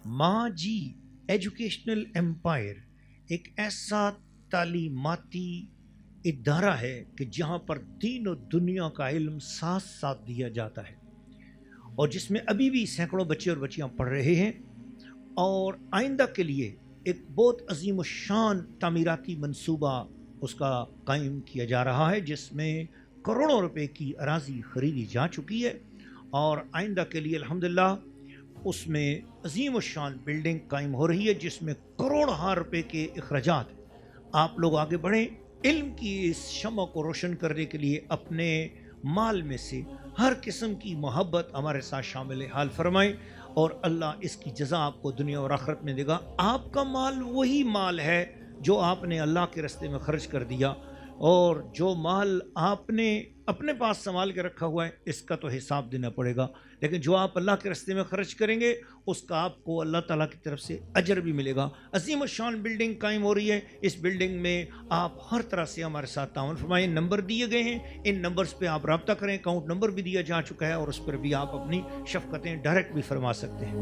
ماں جی educational umpire ایک ایسا تعلیماتی ادارہ ہے کہ جہاں پر دین و دنیا کا علم ساتھ ساتھ دیا جاتا ہے، اور جس میں ابھی بھی سینکڑوں بچے اور بچیاں پڑھ رہے ہیں، اور آئندہ کے لیے ایک بہت عظیم الشان تعمیراتی منصوبہ اس کا قائم کیا جا رہا ہے، جس میں کروڑوں روپے کی اراضی خریدی جا چکی ہے، اور آئندہ کے لیے الحمدللہ اس میں عظیم الشان بلڈنگ قائم ہو رہی ہے جس میں کروڑ روپے کے اخراجات۔ آپ لوگ آگے بڑھیں، علم کی اس شمع کو روشن کرنے کے لیے اپنے مال میں سے ہر قسم کی محبت ہمارے ساتھ شامل حال فرمائیں، اور اللہ اس کی جزا آپ کو دنیا اور آخرت میں دے گا۔ آپ کا مال وہی مال ہے جو آپ نے اللہ کے راستے میں خرچ کر دیا، اور جو مال آپ نے اپنے پاس سنبھال کے رکھا ہوا ہے اس کا تو حساب دینا پڑے گا، لیکن جو آپ اللہ کے راستے میں خرچ کریں گے اس کا آپ کو اللہ تعالیٰ کی طرف سے اجر بھی ملے گا۔ عظیم الشان بلڈنگ قائم ہو رہی ہے، اس بلڈنگ میں آپ ہر طرح سے ہمارے ساتھ تعاون فرمائیں۔ نمبر دیے گئے ہیں، ان نمبرز پہ آپ رابطہ کریں، اکاؤنٹ نمبر بھی دیا جا چکا ہے، اور اس پر بھی آپ اپنی شفقتیں ڈائریکٹ بھی فرما سکتے ہیں۔